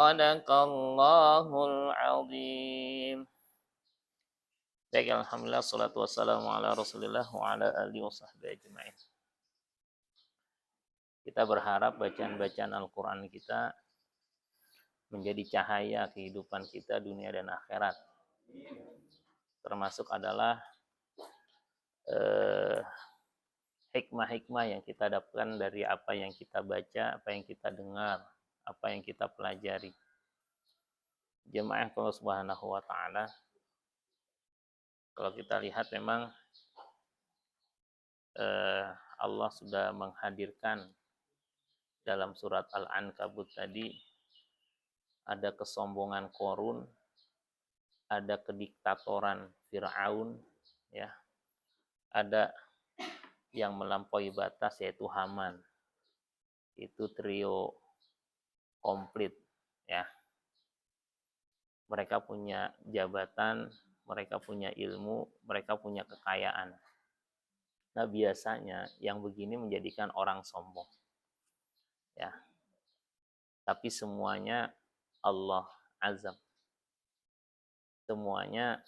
Sadaqallahul azim. Baik, alhamdulillah, salatu wassalamu ala rasulillah wa ala alihi wa sahbihi ajma'in. Kita berharap bacaan-bacaan Al-Quran kita menjadi cahaya kehidupan kita dunia dan akhirat. Termasuk adalah hikmah-hikmah yang kita dapatkan dari apa yang kita baca, apa yang kita dengar, apa yang kita pelajari. Jemaah Allah Subhanahu wa taala, kalau kita lihat memang Allah sudah menghadirkan dalam surat Al-Ankabut tadi ada kesombongan Qarun, ada kediktatoran Fir'aun, ya. Ada yang melampaui batas yaitu Haman. Itu trio komplit, ya. Mereka punya jabatan, mereka punya ilmu, mereka punya kekayaan. Nah, biasanya yang begini menjadikan orang sombong. Ya. Tapi semuanya Allah azab. Semuanya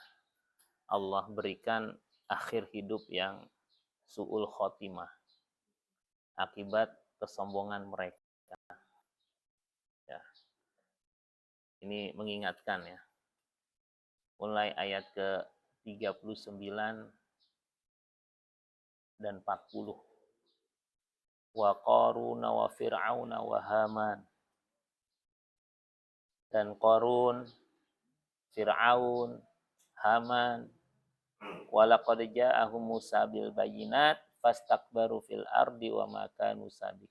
Allah berikan akhir hidup yang su'ul khotimah akibat kesombongan mereka. Ya. Ini mengingatkan, ya. Mulai ayat ke-39 dan 40. Wa Qaruna wa Fir'auna wa Haman. Dan Qarun, Fir'aun, Haman. Wa laqad ja'ahum Musa bil bayyinat fastakbaru fil ardi wa ma kanu sabiqin.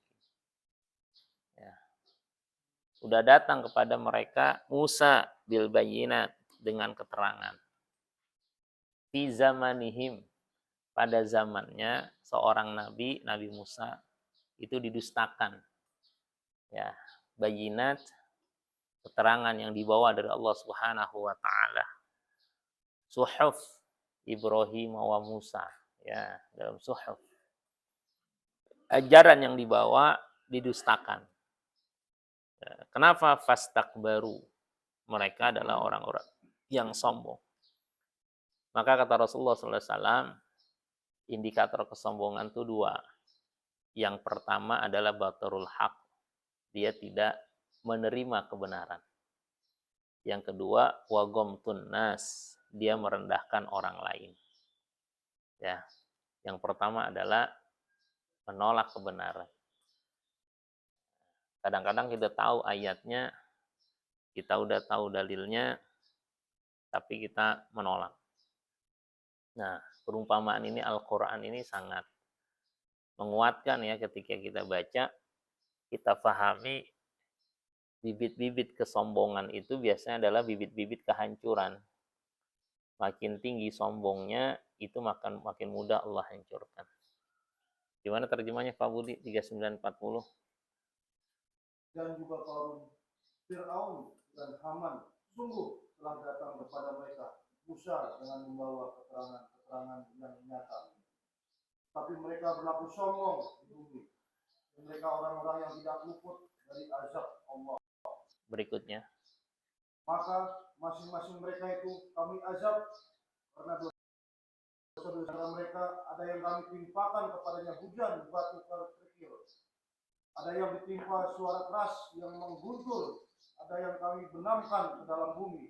Ya. Sudah datang kepada mereka Musa bil bayyinat dengan keterangan. Fi zamanihim, pada zamannya seorang nabi, Nabi Musa, itu didustakan. Ya, bayinat, keterangan yang dibawa dari Allah Subhanahu wa taala. Suhuf Ibrahim wa Musa, ya, dalam suhuf. Ajaran yang dibawa didustakan. Ya, kenapa fastakbaru? Mereka adalah orang-orang yang sombong. Maka kata Rasulullah SAW, indikator kesombongan itu dua. Yang pertama adalah batarul haq. Dia tidak menerima kebenaran. Yang kedua, wagomtun nas. Dia merendahkan orang lain. Ya. Yang pertama adalah menolak kebenaran. Kadang-kadang kita tahu ayatnya, kita udah tahu dalilnya, tapi kita menolak. Nah, perumpamaan ini, Al-Quran ini sangat menguatkan, ya, ketika kita baca, kita pahami bibit-bibit kesombongan itu biasanya adalah bibit-bibit kehancuran. Makin tinggi sombongnya, itu makin mudah Allah hancurkan. Gimana terjemahnya Pak Budi 3940? Dan juga Qarun, Fir'aun dan Haman sungguh telah datang kepada mereka Musa dengan membawa keterangan-keterangan yang nyata. Tapi mereka berlaku sombong di bumi. Dan mereka orang-orang yang tidak luput dari azab Allah. Berikutnya. Maka masing-masing mereka itu kami azab karena dosa-dosa mereka. Ada yang kami timpakan kepadanya hujan batu kerikil. Ada yang ditimpa suara keras yang mengguntur. Ada yang kami benamkan ke dalam bumi.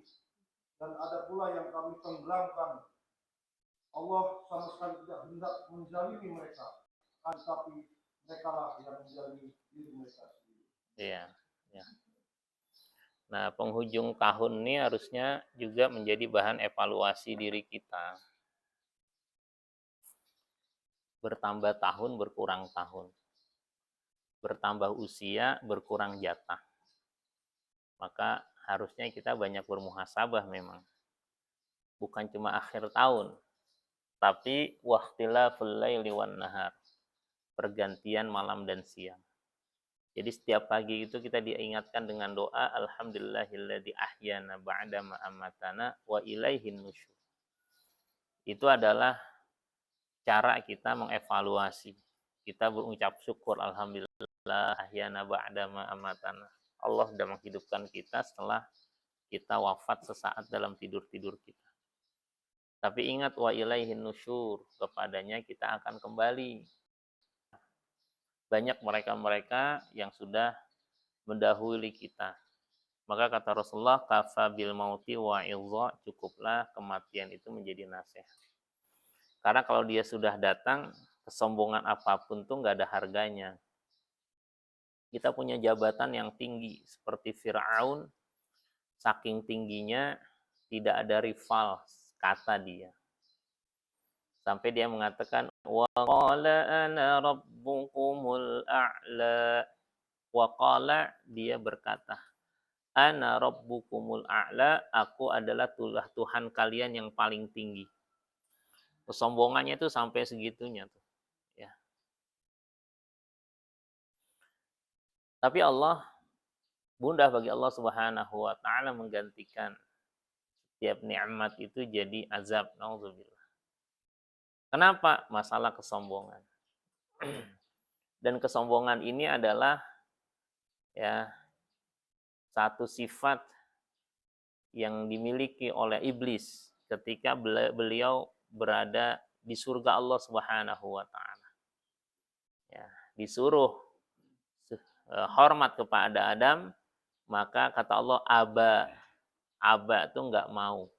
Dan ada pula yang kami tenggelamkan. Allah sama sekali tidak hendak menjalimi mereka. Tetapi mereka lah yang menjalimi diri mereka sendiri. Iya, ya. Nah, penghujung tahun ini harusnya juga menjadi bahan evaluasi diri kita. Bertambah tahun, berkurang tahun. Bertambah usia, berkurang jatah. Maka harusnya kita banyak bermuhasabah memang. Bukan cuma akhir tahun, tapi waqtilaful laili wan nahar. Pergantian malam dan siang. Jadi setiap pagi itu kita diingatkan dengan doa alhamdulillahilladzi ahyana ba'dama amatana wa ilaihin nusyur. Itu adalah cara kita mengevaluasi. Kita berucap syukur alhamdulillah ahyana ba'dama amatana. Allah sudah menghidupkan kita setelah kita wafat sesaat dalam tidur-tidur kita. Tapi ingat, wa ilaihin nusyur, kepadanya kita akan kembali. Banyak mereka-mereka yang sudah mendahului kita. Maka kata Rasulullah, kafa bil mauti wa'idha, cukuplah kematian itu menjadi nasihat. Karena kalau dia sudah datang, kesombongan apapun tuh nggak ada harganya. Kita punya jabatan yang tinggi, seperti Fir'aun, saking tingginya tidak ada rival, kata dia. Sampai dia mengatakan, wa qala ana rabbukumul a'la. Wa qala, dia berkata, ana rabbukumul a'la, aku adalah Tuhan kalian yang paling tinggi. Kesombongannya itu sampai segitunya tuh, ya. Tapi Allah, mudah bagi Allah Subhanahu wa taala menggantikan setiap nikmat itu jadi azab. Nauzubillah. Kenapa? Masalah kesombongan. Dan kesombongan ini adalah ya satu sifat yang dimiliki oleh iblis ketika beliau berada di surga Allah Subhanahu wa taala. Ya, disuruh hormat kepada Adam, maka kata Allah aba itu enggak mau.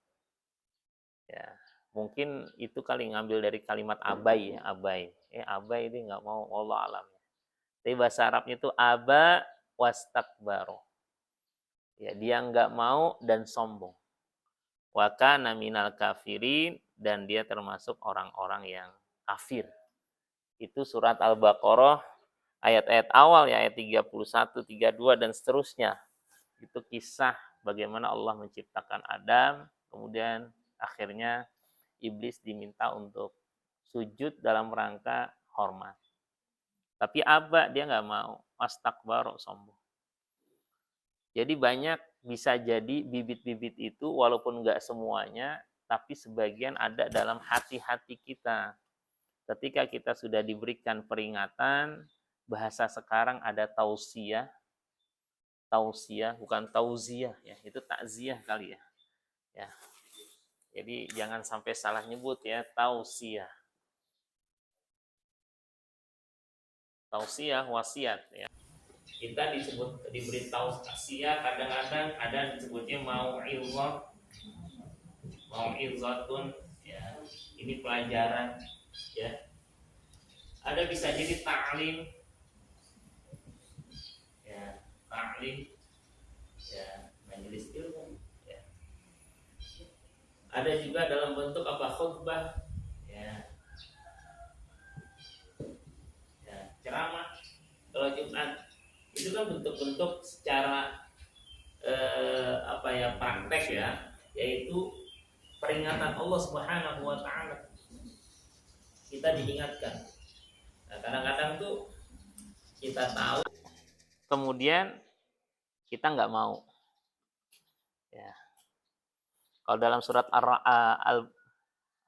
Ya, mungkin itu kali ngambil dari kalimat abai, ya, abai. Abai itu enggak mau, Allah alam. Tapi bahasa Arabnya itu aba wastakbaro. Ya, dia enggak mau dan sombong. Wa kana minal kafirin, dan dia termasuk orang-orang yang kafir. Itu surat Al-Baqarah ayat-ayat awal ya, ayat 31, 32 dan seterusnya. Itu kisah bagaimana Allah menciptakan Adam, kemudian akhirnya iblis diminta untuk sujud dalam rangka hormat. Tapi aba, dia nggak mau, wastakbaro, sombong. Jadi banyak, bisa jadi bibit-bibit itu walaupun nggak semuanya, tapi sebagian ada dalam hati-hati kita. Ketika kita sudah diberikan peringatan, bahasa sekarang ada tausiah bukan tauziah ya, itu takziah kali ya. Ya. Jadi jangan sampai salah nyebut ya, tausiah. Tausiah wasiat ya. Kita diberi tausiah, kadang-kadang ada disebutnya mau'izatun ya. Ini pelajaran ya. Ada bisa jadi ta'lim ya, ta'lim ya, majelis ilmu ya. Ada juga dalam bentuk apa, khutbah ya, ya, ceramah. Kalau Jumat itu kan bentuk-bentuk secara praktek ya, yaitu peringatan Allah Subhanahu wa taala. Kita diingatkan. Nah, kadang-kadang tuh kita tahu, kemudian kita nggak mau. Ya. Kalau dalam surat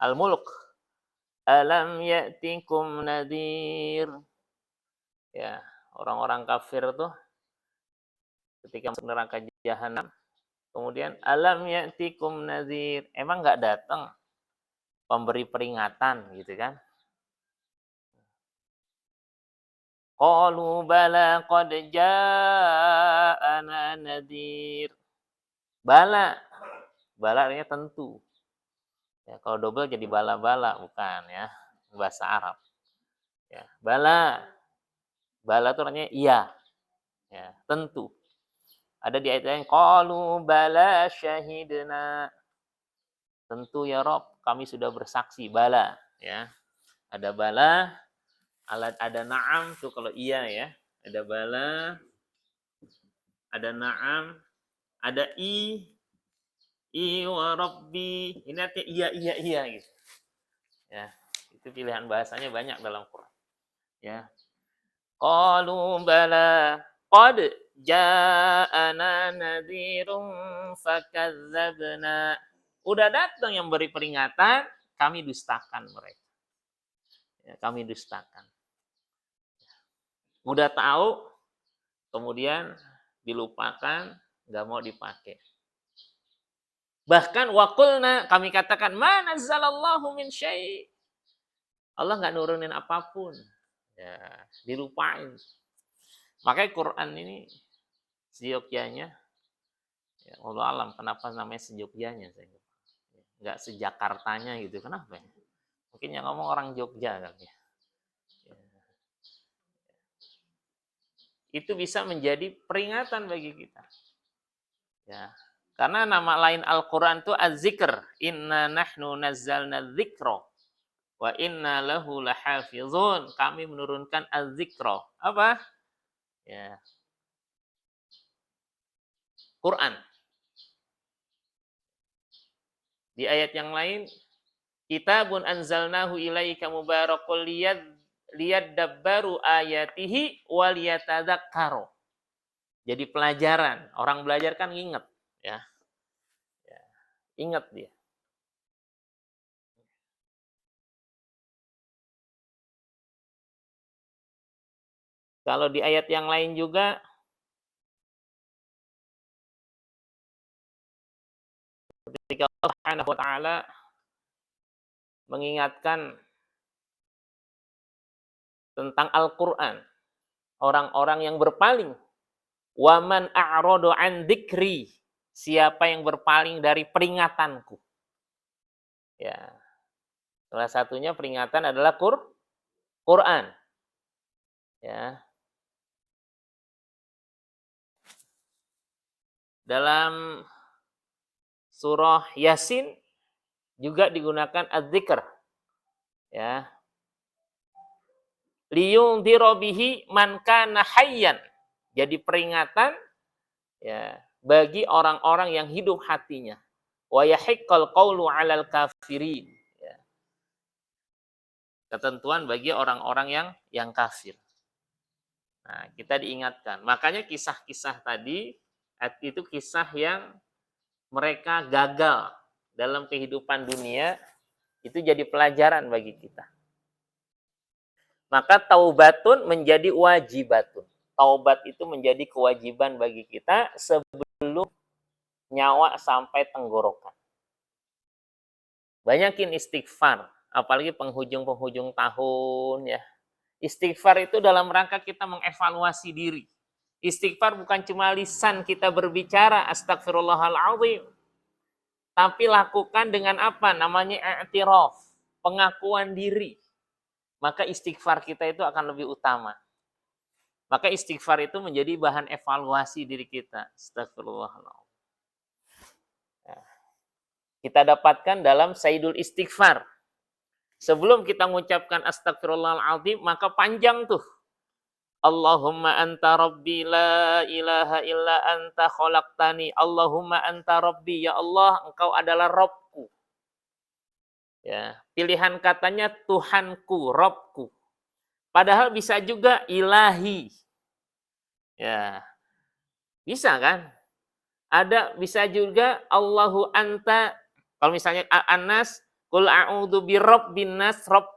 Al-Mulk, alam ya'tikum nadhir. Ya, orang-orang kafir tuh ketika masuk neraka jahanam, kemudian alam ya'tikum nadhir. Emang nggak datang pemberi peringatan gitu kan? Qalu bala qad ja'ana nadhir. Bala artinya tentu. Ya, kalau double jadi bala-bala, bukan ya, bahasa Arab. Ya, bala itu artinya iya. Ya, tentu. Ada di ayat yang qalu bala syahidna. Tentu ya Rob, kami sudah bersaksi, bala ya. Ada bala, ada na'am tuh kalau iya ya. Ada bala, ada na'am, ada i wa rabbi. Ini artinya iya gitu. Ya, itu pilihan bahasanya banyak dalam Quran. Ya. Qalu bala qad ja'ana nadhirun fakadzabna. Udah datang yang beri peringatan, kami dustakan mereka. Ya, kami dustakan. Udah tahu, kemudian dilupakan, nggak mau dipakai. Bahkan waqulna, kami katakan, ma nazzalallahu min syai'. Allah nggak nurunin apapun. Ya, dilupain. Makanya Quran ini seyogyanya, ya Allah alam kenapa namanya seyogyanya, nggak sejakartanya gitu, kenapa ya? Mungkin yang ngomong orang Jogja kali ya. Itu bisa menjadi peringatan bagi kita. Ya. Karena nama lain Al-Quran itu Az-Zikr. Inna nahnu nazzalna dzikra wa inna lahu lahafizun. Kami menurunkan Az-Zikra. Apa? Ya. Quran. Di ayat yang lain, kitabun anzalnahu ilaika mubarakul liyadabbaru ayatihi waliyatadzakkaru. Jadi pelajaran. Orang belajar kan ingat. Ya. Ingat dia. Kalau di ayat yang lain juga, ketika Allah Subhanahu wa taala mengingatkan tentang Al-Qur'an, orang-orang yang berpaling, waman a'radu an dzikri, siapa yang berpaling dari peringatanku. Ya. Salah satunya peringatan adalah Quran. Ya. Dalam surah Yasin juga digunakan az-zikr. Ya. Liyundhira bihi man kana hayyan. Jadi peringatan ya bagi orang-orang yang hidup hatinya. Wa yahiqqal qawlu 'alal kafirin. Ya. Ketentuan bagi orang-orang yang kafir. Nah, kita diingatkan. Makanya kisah-kisah tadi itu kisah yang mereka gagal dalam kehidupan dunia, itu jadi pelajaran bagi kita. Maka taubatun menjadi wajibatun. Taubat itu menjadi kewajiban bagi kita sebelum nyawa sampai tenggorokan. Banyakin istighfar, apalagi penghujung-penghujung tahun ya. Istighfar itu dalam rangka kita mengevaluasi diri. Istighfar bukan cuma lisan kita berbicara astagfirullahaladzim, tapi lakukan dengan apa? Namanya i'tiraf, pengakuan diri. Maka istighfar kita itu akan lebih utama. Maka istighfar itu menjadi bahan evaluasi diri kita. Astagfirullahaladzim. Kita dapatkan dalam Sayyidul Istighfar. Sebelum kita mengucapkan astagfirullahaladzim, maka panjang tuh. Allahumma anta rabbi la ilaha illa anta khalaqtani. Allahumma anta rabbi, ya Allah, engkau adalah Rabbku. Ya, pilihan katanya Tuhanku, Rabbku. Padahal bisa juga ilahi. Ya. Bisa kan? Ada bisa juga Allahu anta, kalau misalnya An-Nas, qul a'udzu birabbin nas, rabb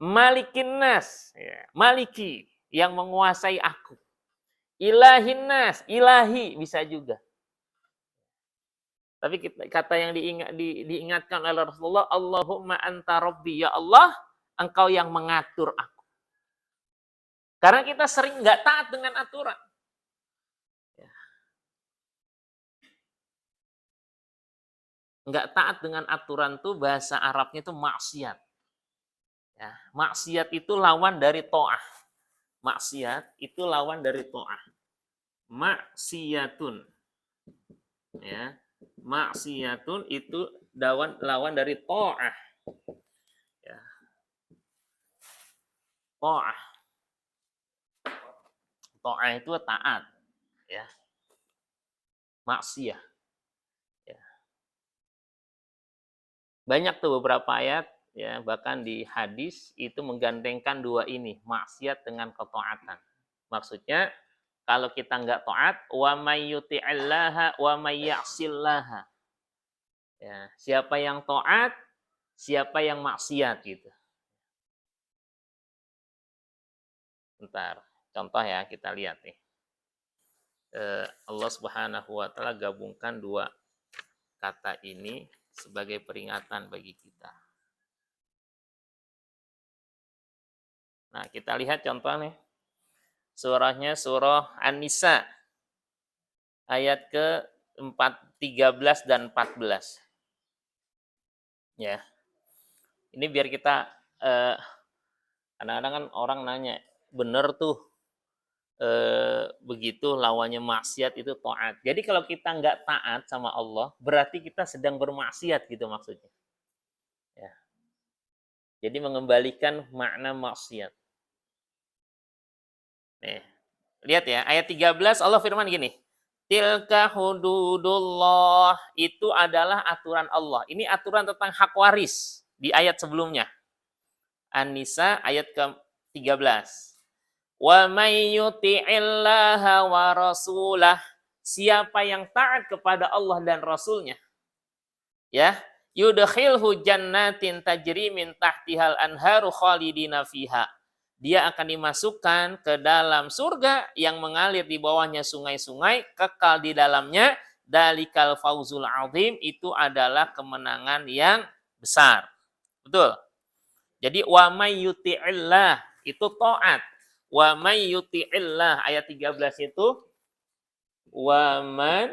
malikin nas, ya, maliki yang menguasai aku. Ilahin nas, ilahi bisa juga. Tapi kata yang diingatkan oleh Rasulullah, Allahumma anta rabbi, ya Allah, engkau yang mengatur aku. Karena kita sering nggak taat dengan aturan. Nggak taat dengan aturan tuh bahasa Arabnya itu maksiat. Ya, maksiat itu lawan dari ta'ah. Maksiat itu lawan dari ta'ah. Maksiatun. Ya. Maksiatun itu lawan dari ta'ah. Ya. Ta'ah. Ta'ah itu taat. Ya. Maksiat. Ya. Banyak tuh beberapa ayat, ya, bahkan di hadis itu menggandengkan dua ini, maksiat dengan ketaatan. Maksudnya kalau kita nggak taat, wa may yuti'illaha wa may ya'sillaha. Ya, siapa yang taat, siapa yang maksiat gitu. Bentar, contoh ya, kita lihat nih. Allah Subhanahu wa taala gabungkan dua kata ini sebagai peringatan bagi kita. Nah, kita lihat contohnya. Surahnya surah An-Nisa ayat ke-13 dan 14. Ya. Ini biar kita kadang-kadang kan orang nanya, bener tuh begitu lawannya maksiat itu taat. Jadi kalau kita nggak taat sama Allah, berarti kita sedang bermaksiat gitu maksudnya. Ya. Jadi mengembalikan makna maksiat. Nih, lihat ya, ayat 13 Allah firman gini. Tilka hududullah, itu adalah aturan Allah. Ini aturan tentang hak waris di ayat sebelumnya. An-Nisa ayat ke-13. Wa may yuti'illaha wa rasulah, siapa yang taat kepada Allah dan Rasulnya, ya, yudkhilhu jannatin tajri min tahtihal anharu khalidina fiha, dia akan dimasukkan ke dalam surga yang mengalir di bawahnya sungai-sungai, kekal di dalamnya. Dalikal fauzul azim, itu adalah kemenangan yang besar. Betul. Jadi wa may yuti'illah itu taat. Wa may yuti'illah ayat 13 itu wa man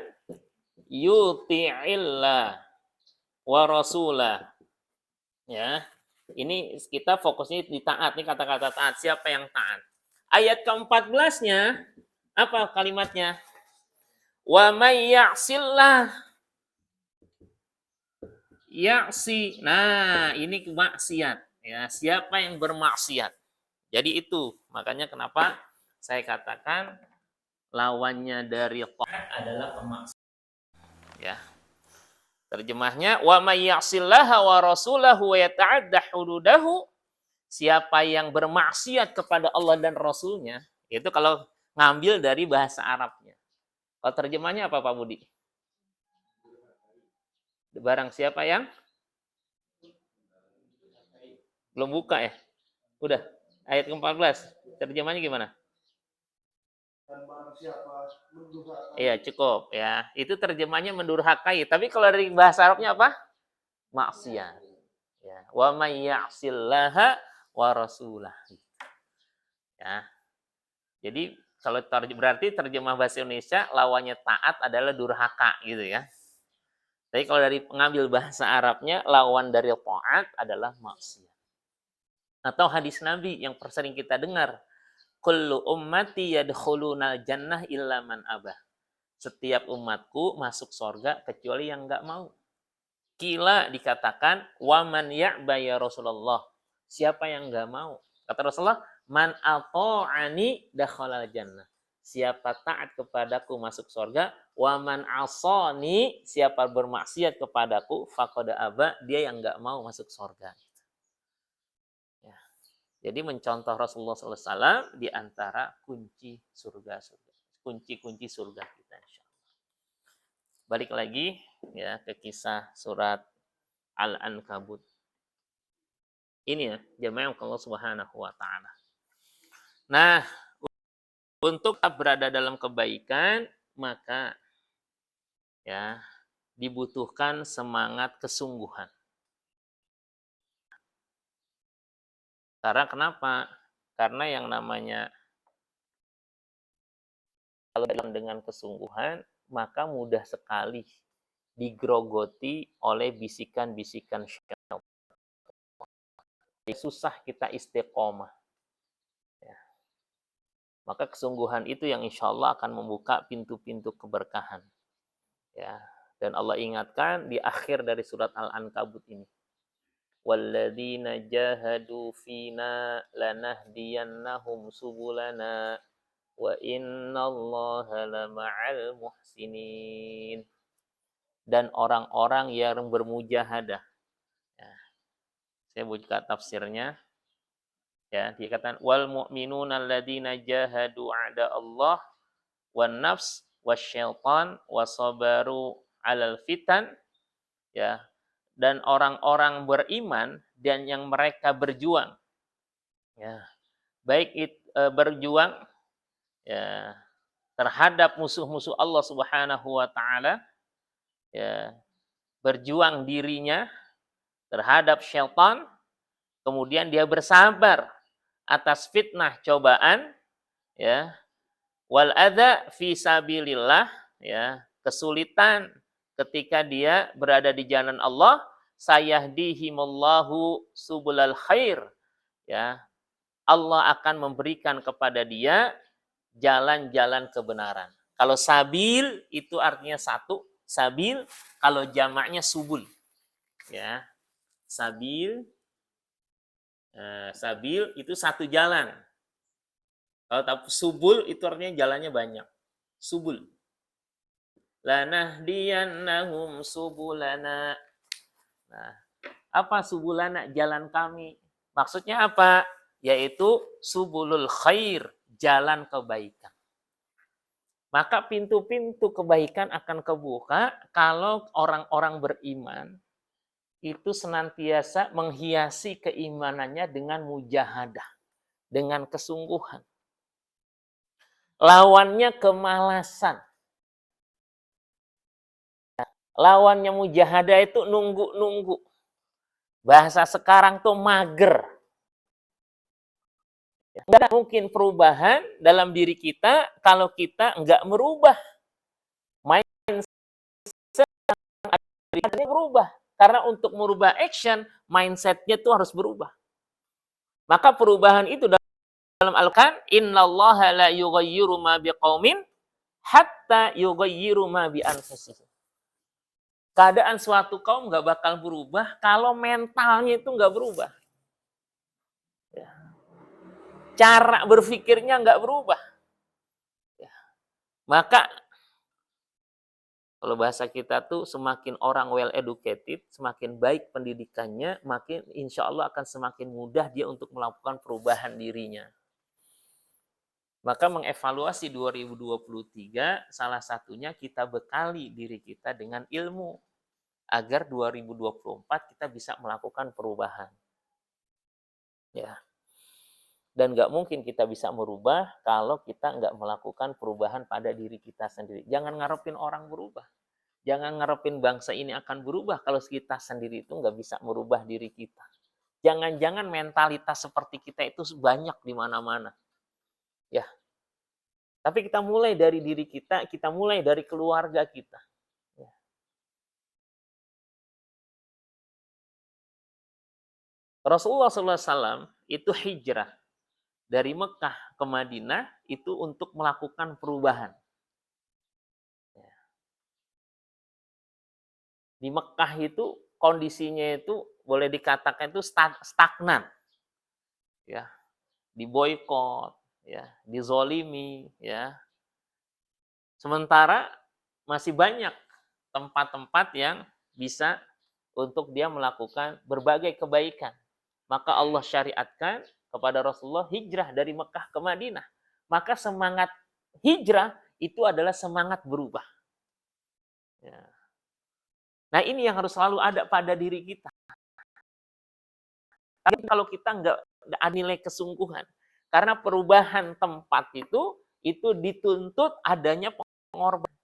yuti'illah wa rasulah. Ya. Ini kita fokusnya di taat, nih kata-kata taat. Siapa yang taat? Ayat ke-14-nya, apa kalimatnya? Wa may ya'sillah. Ya'si. Nah, ini maksiat. Ya, siapa yang bermaksiat? Jadi itu, makanya kenapa saya katakan lawannya dari taat adalah kemaksiatan. Ya. Terjemahnya, wa may ya'sillaha wa rasulahu wa yata'adda hududahu, siapa yang bermaksiat kepada Allah dan Rasulnya, itu kalau ngambil dari bahasa Arabnya. Kalau terjemahnya apa Pak Budi? Barang siapa yang belum buka ya? Udah, ayat ke-14. Terjemahnya gimana? Dan barang siapa mendurhakai. Iya, cukup ya. Itu terjemahnya mendurhakai. Tapi kalau dari bahasa Arabnya apa? Maksiat. Ya, wa may ya'sillaha wa rasulah. Ya. Jadi kalau berarti terjemah bahasa Indonesia lawannya taat adalah durhaka gitu ya. Tapi kalau dari pengambil bahasa Arabnya lawan dari taat adalah maksiat. Atau hadis Nabi yang sering kita dengar, kullu ummati yadkhulunal jannah illa man abah. Setiap umatku masuk surga kecuali yang enggak mau. Kila dikatakan, wa man ya'ba ya Rasulullah. Siapa yang enggak mau? Kata Rasulullah, man ata'ani dakhalal jannah. Siapa taat kepadaku masuk surga, wa man asani, siapa bermaksiat kepadaku faqad aba, dia yang enggak mau masuk surga. Ya. Jadi mencontoh Rasulullah SAW di antara kunci surga, kunci-kunci surga kita insyaallah. Balik lagi ya ke kisah surat Al-Ankabut. Ini ya jamaah Allah Subhanahu wa taala. Nah, untuk berada dalam kebaikan maka ya dibutuhkan semangat kesungguhan. Karena kenapa? Karena yang namanya kalau dengan kesungguhan, maka mudah sekali digrogoti oleh bisikan-bisikan syaitan. Susah kita istiqomah. Ya. Maka kesungguhan itu yang insya Allah akan membuka pintu-pintu keberkahan. Ya. Dan Allah ingatkan di akhir dari surat Al-Ankabut ini. Walladzina jahadu fina lanahdiyannahum subulana wa innallaha lama'al muhsinin. Dan orang-orang yang bermujahadah. Ya. Saya buka tafsirnya. Ya, dikatakan wal mu'minuna alladzina jahadu 'ada Allah wan nafs wasyaitan wasabaru 'alal fitan. Ya. Dan orang-orang beriman dan yang mereka berjuang. Ya. Baik berjuang ya terhadap musuh-musuh Allah Subhanahu wa taala, ya, berjuang dirinya terhadap syaitan, kemudian dia bersabar atas fitnah cobaan, ya, wal adza fi sabilillah, ya, kesulitan ketika dia berada di jalan Allah, sayahdihimullahu subulal khair, ya, Allah akan memberikan kepada dia jalan-jalan kebenaran. Kalau sabil itu artinya satu, sabil kalau jamaknya subul, ya. Sabil sabil itu satu jalan. Kalau subul itu artinya jalannya banyak. Subul. Lanahdiyannahum subulana. Nah, apa subulana? Jalan kami. Maksudnya apa? Yaitu subulul khair, jalan kebaikan. Maka pintu-pintu kebaikan akan kebuka kalau orang-orang beriman itu senantiasa menghiasi keimanannya dengan mujahadah, dengan kesungguhan. Lawannya kemalasan. Lawannya mujahadah itu nunggu-nunggu. Bahasa sekarang tuh mager. Nggak mungkin perubahan dalam diri kita kalau kita nggak merubah. Mindset yang berubah. Karena untuk merubah action, mindset-nya itu harus berubah. Maka perubahan itu dalam Al-Quran, innallaha la yughayyiru ma biqaumin hatta yughayyiru ma bi anfusihim. Keadaan suatu kaum nggak bakal berubah kalau mentalnya itu nggak berubah. Ya. Cara berpikirnya nggak berubah. Ya. Maka kalau bahasa kita tuh semakin orang well educated, semakin baik pendidikannya, makin insya Allah akan semakin mudah dia untuk melakukan perubahan dirinya. Maka mengevaluasi 2023, salah satunya kita bekali diri kita dengan ilmu. Agar 2024 kita bisa melakukan perubahan. Ya. Dan nggak mungkin kita bisa merubah kalau kita nggak melakukan perubahan pada diri kita sendiri. Jangan ngarepin orang berubah. Jangan ngarepin bangsa ini akan berubah kalau kita sendiri itu nggak bisa merubah diri kita. Jangan-jangan mentalitas seperti kita itu banyak di mana-mana. Ya. Tapi kita mulai dari diri kita mulai dari keluarga kita. Ya. Rasulullah SAW itu hijrah dari Mekah ke Madinah itu untuk melakukan perubahan. Di Mekah itu kondisinya itu boleh dikatakan itu stagnan, ya, diboikot, ya, dizolimi, ya. Sementara masih banyak tempat-tempat yang bisa untuk dia melakukan berbagai kebaikan. Maka Allah syariatkan kepada Rasulullah hijrah dari Mekah ke Madinah. Maka semangat hijrah itu adalah semangat berubah. Ya. Nah ini yang harus selalu ada pada diri kita. Tapi kalau kita nggak nilai kesungguhan, karena perubahan tempat itu dituntut adanya pengorbanan.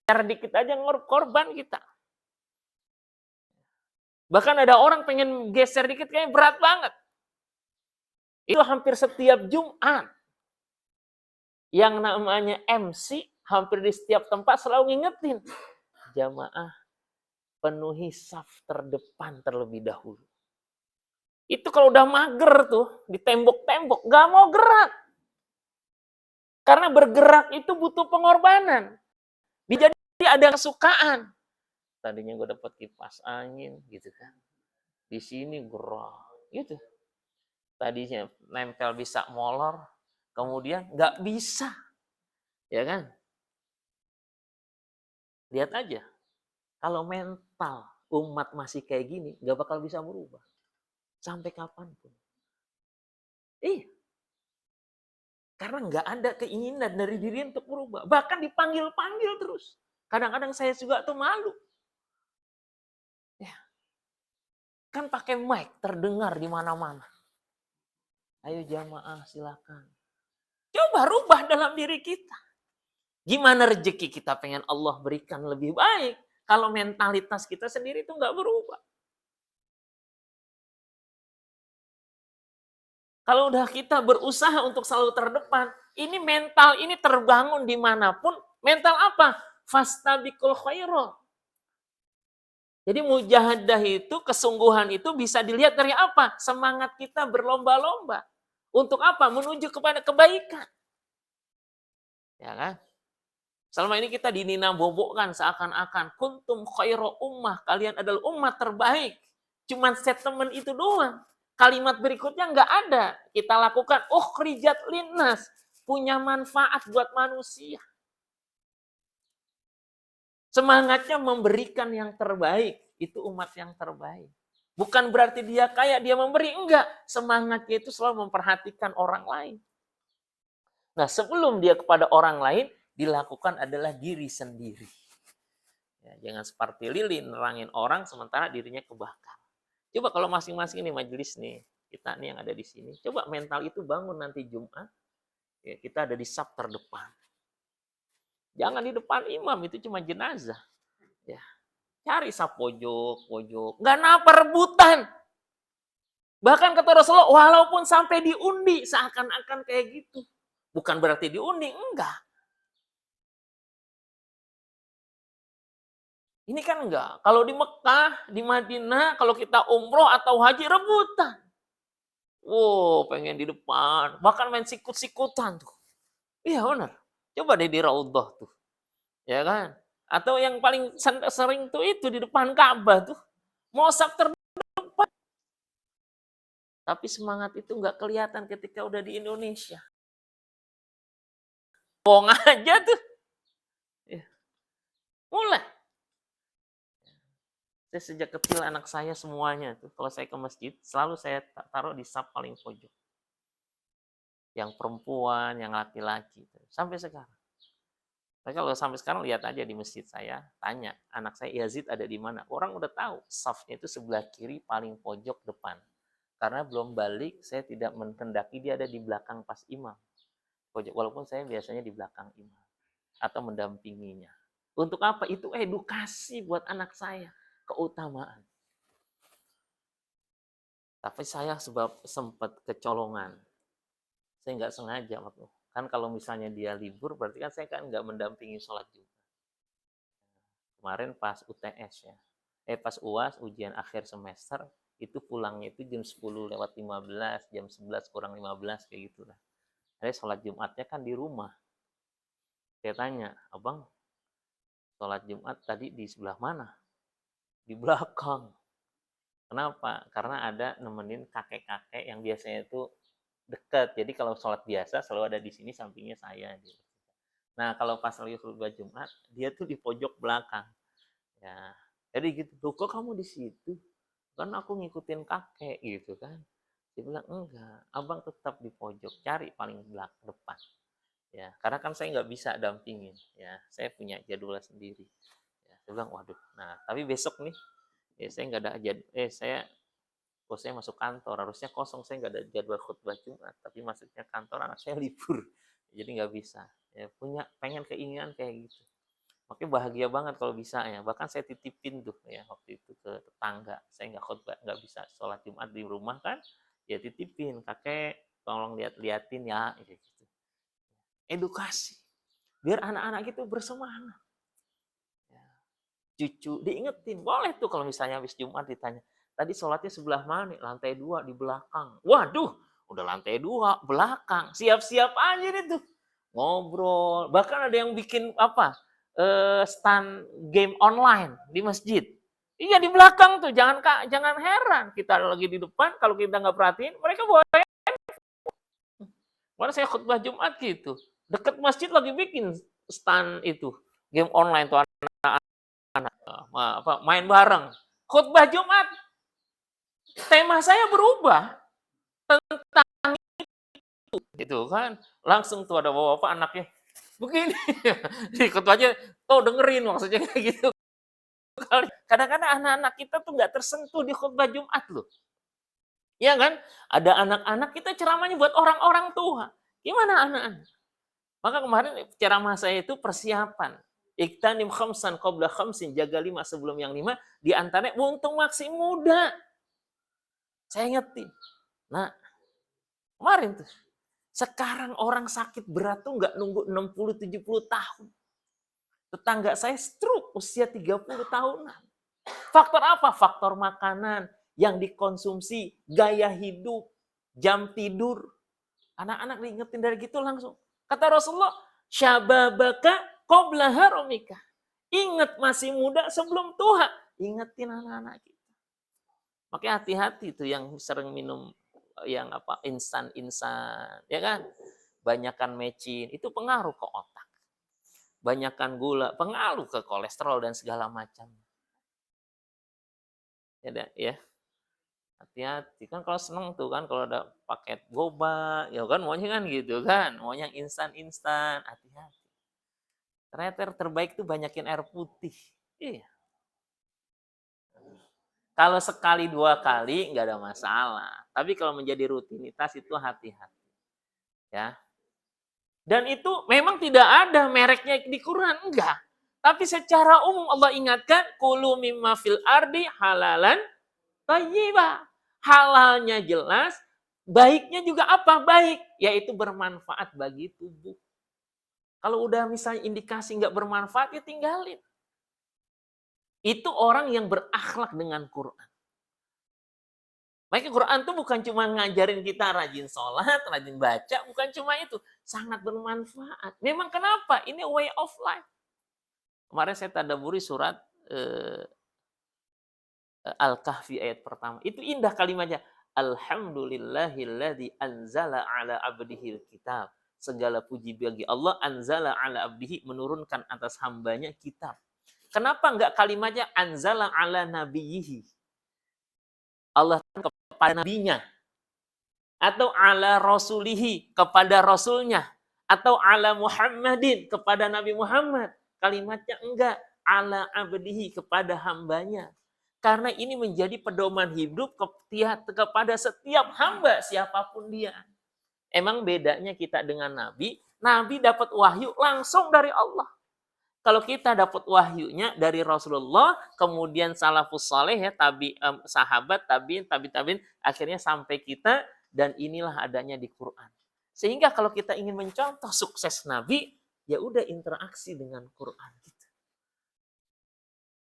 Cara dikit aja korban kita. Bahkan ada orang pengen geser dikit kayaknya berat banget. Itu hampir setiap Jumat. Yang namanya MC hampir di setiap tempat selalu ngingetin. Jamaah penuhi saf terdepan terlebih dahulu. Itu kalau udah mager tuh di tembok-tembok gak mau gerak. Karena bergerak itu butuh pengorbanan. Jadi ada kesukaan. Tadinya gue dapat kipas angin gitu kan. Di sini gerak gitu. Tadinya nempel bisa molor, kemudian nggak bisa. Ya kan? Lihat aja. Kalau mental umat masih kayak gini, nggak bakal bisa berubah. Sampai kapanpun. Iya. Karena nggak ada keinginan dari diri untuk berubah. Bahkan dipanggil-panggil terus. Kadang-kadang saya juga tuh malu. Ya. Kan pakai mic terdengar di mana-mana. Ayo jamaah silakan. Coba rubah dalam diri kita. Gimana rezeki kita pengen Allah berikan lebih baik kalau mentalitas kita sendiri itu nggak berubah. Kalau udah kita berusaha untuk selalu terdepan, ini mental ini terbangun dimanapun. Mental apa? Fastabiqul khairat. Jadi mujahadah itu, kesungguhan itu bisa dilihat dari apa? Semangat kita berlomba-lomba. Untuk apa? Menuju kepada kebaikan. Ya kan? Selama ini kita dinina-bobokkan seakan-akan kuntum khairu ummah, kalian adalah umat terbaik. Cuman statement itu doang. Kalimat berikutnya nggak ada. Kita lakukan ukhrijat linnas, punya manfaat buat manusia. Semangatnya memberikan yang terbaik, itu umat yang terbaik. Bukan berarti dia kaya, dia memberi, enggak. Semangatnya itu selalu memperhatikan orang lain. Nah, sebelum dia kepada orang lain, dilakukan adalah diri sendiri. Ya, jangan seperti lilin nerangin orang sementara dirinya kebakar. Coba kalau masing-masing ini majelis nih, kita nih yang ada di sini, coba mental itu bangun nanti Jumat, ya, kita ada di saf terdepan. Jangan di depan imam, itu cuma jenazah. Ya, cari saf pojok, nggak napa rebutan. Bahkan kata Rasulullah, walaupun sampai diundi, seakan-akan kayak gitu. Bukan berarti diundi, enggak. Ini kan enggak. Kalau di Mekah, di Madinah, kalau kita umroh atau haji, rebutan. Wow, pengen di depan. Bahkan main sikut-sikutan tuh. Iya benar. Coba deh di Raudhah tuh. Ya kan? Atau yang paling sering tuh itu di depan Ka'bah tuh. Mau saf terdepan. Tapi semangat itu enggak kelihatan ketika udah di Indonesia. Bohong aja tuh. Ya. Mulai. Saya sejak kecil anak saya semuanya tuh kalau saya ke masjid selalu saya taruh di saf paling pojok. Yang perempuan, yang laki-laki sampai sekarang. Tapi kalau sampai sekarang lihat aja di masjid saya, tanya anak saya Yazid ada di mana. Orang udah tahu safnya itu sebelah kiri paling pojok depan. Karena belum balik, saya tidak menghendaki dia ada di belakang pas imam. Pojok walaupun saya biasanya di belakang imam atau mendampinginya. Untuk apa? Itu edukasi buat anak saya. Keutamaan. Tapi saya sebab sempat kecolongan. Saya nggak sengaja waktu. Kan kalau misalnya dia libur, berarti kan saya kan nggak mendampingi sholat Jumat. Kemarin pas UTS ya. Pas UAS, ujian akhir semester, itu pulangnya itu jam 10 lewat 15, jam 11 kurang 15, kayak gitu lah. Jadi sholat Jumatnya kan di rumah. Saya tanya, abang, sholat Jumat tadi di sebelah mana? Di belakang. Kenapa? Karena ada nemenin kakek-kakek yang biasanya itu dekat. Jadi kalau sholat biasa selalu ada di sini sampingnya saya. Nah kalau pas lagi khutbah Jumat, dia tuh di pojok belakang. Ya, jadi gitu. Tuh kok kamu di situ? Kan aku ngikutin kakek gitu kan. Dia bilang enggak, abang tetap di pojok, cari paling belakang depan. Ya, karena kan saya nggak bisa dampingin. Ya, saya punya jadwal sendiri. Ya, saya bilang waduh. Nah tapi besok nih saya nggak ada saya masuk kantor, harusnya kosong, saya nggak ada jadwal khutbah Jumat, tapi masuknya kantor, anak saya libur, jadi nggak bisa. Ya, pengen keinginan kayak gitu. Makanya bahagia banget kalau bisa ya. Bahkan saya titipin tuh ya waktu itu ke tetangga, saya nggak khutbah, nggak bisa sholat Jumat di rumah kan, ya titipin, kakek tolong liatin ya, gitu. Edukasi, biar anak-anak itu bersemangat. Cucu diingetin, boleh tuh kalau misalnya habis Jumat ditanya, tadi sholatnya sebelah mana? Lantai 2 di belakang. Waduh, udah lantai 2 belakang, siap-siap aja nih tuh ngobrol. Bahkan ada yang bikin apa? Stand game online di masjid. Iya di belakang tuh, jangan heran kita lagi di depan, kalau kita nggak perhatiin, mereka bawa. Mana saya khutbah Jumat gitu, deket masjid lagi bikin stand itu game online tuh. Main bareng. Khutbah Jumat, tema saya berubah tentang itu kan. Langsung tuh ada bapak-bapak anaknya begini. Di khutbahnya tuh dengerin maksudnya kayak gitu. Kadang-kadang anak-anak kita tuh nggak tersentuh di khutbah Jumat loh. Iya kan? Ada anak-anak kita ceramahnya buat orang-orang tua. Gimana anak-anak? Maka kemarin ceramah saya itu persiapan. Iktanim khamsan qabla khamsin, jaga 5 sebelum yang 5, di antaranya untung masih muda. Saya ingetin. Nah, kemarin tuh, sekarang orang sakit berat tuh nggak nunggu 60-70 tahun. Tetangga saya stroke usia 30 tahunan. Faktor apa? Faktor makanan yang dikonsumsi, gaya hidup, jam tidur. Anak-anak diingetin dari gitu langsung. Kata Rasulullah, syababaka qabla haramika. Ingat masih muda sebelum tua. Ingetin anak-anak kita. Makanya hati-hati tuh yang sering minum yang apa instan-instan, ya kan? Banyakan mecin, itu pengaruh ke otak. Banyakan gula, pengaruh ke kolesterol dan segala macam. Ya. Hati-hati kan kalau seneng tuh kan kalau ada paket boba, ya kan maunya kan gitu kan, maunya yang instan-instan, hati-hati. Ternyata terbaik tuh banyakin air putih. Iya. Kalau sekali 2 kali nggak ada masalah, tapi kalau menjadi rutinitas itu hati-hati. Ya. Dan itu memang tidak ada mereknya di Quran, enggak. Tapi secara umum Allah ingatkan, kulu mimma fil ardi halalan thayyiba. Halalnya jelas, baiknya juga apa? Baik, yaitu bermanfaat bagi tubuh. Kalau udah misalnya indikasi nggak bermanfaat, ya tinggalin. Itu orang yang berakhlak dengan Quran. Makanya Quran itu bukan cuma ngajarin kita rajin sholat, rajin baca, bukan cuma itu. Sangat bermanfaat. Memang kenapa? Ini way of life. Kemarin saya tadabburi surat Al-Kahfi ayat pertama. Itu indah kalimatnya. Alhamdulillahilladzi anzala ala abdihil kitab. Segala puji bagi Allah, anzala ala abdihi, menurunkan atas hambanya kitab. Kenapa enggak kalimatnya anzala ala nabiyihi? Allah kepada nabinya. Atau ala rasulihi, kepada rasulnya. Atau ala Muhammadin, kepada Nabi Muhammad. Kalimatnya enggak. Ala abdihi, kepada hambanya. Karena ini menjadi pedoman hidup kepada setiap hamba, siapapun dia. Emang bedanya kita dengan Nabi, Nabi dapat wahyu langsung dari Allah. Kalau kita dapat wahyunya dari Rasulullah, kemudian salafus saleh ya, sahabat, tabiin, akhirnya sampai kita, dan inilah adanya di Quran. Sehingga kalau kita ingin mencontoh sukses Nabi, ya udah interaksi dengan Quran.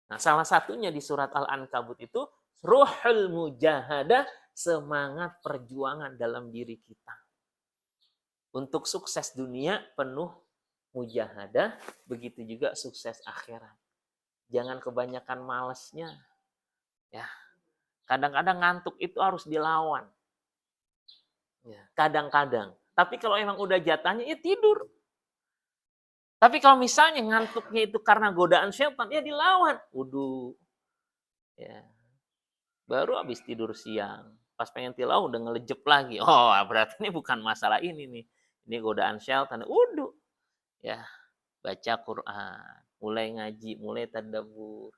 Nah, salah satunya di surat Al-Ankabut itu ruhul mujahadah, semangat perjuangan dalam diri kita. Untuk sukses dunia penuh mujahadah, begitu juga sukses akhirat. Jangan kebanyakan malesnya. Ya. Kadang-kadang ngantuk itu harus dilawan. Ya, kadang-kadang. Tapi kalau emang udah jatahnya ya tidur. Tapi kalau misalnya ngantuknya itu karena godaan syaitan, ya dilawan. Wudu. Ya. Baru habis tidur siang. Pas pengen tilawah udah ngelejep lagi. Oh, berarti ini bukan masalah ini nih. Ini godaan syaitan. Wudu. Ya, baca Quran. Mulai ngaji, mulai tadabbur.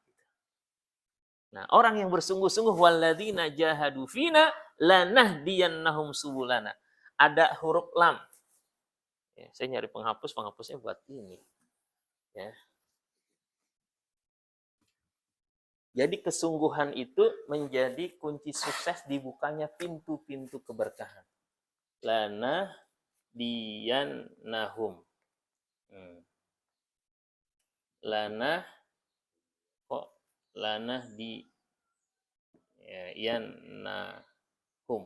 Nah, orang yang bersungguh-sungguh, walladzina jahadu fina lanahdiyannahum subulana. Ada huruf lam. Ya, saya nyari penghapusnya buat ini. Ya. Jadi kesungguhan itu menjadi kunci sukses dibukanya pintu-pintu keberkahan. Lanahdiyannahum. Lanahdiyannahum.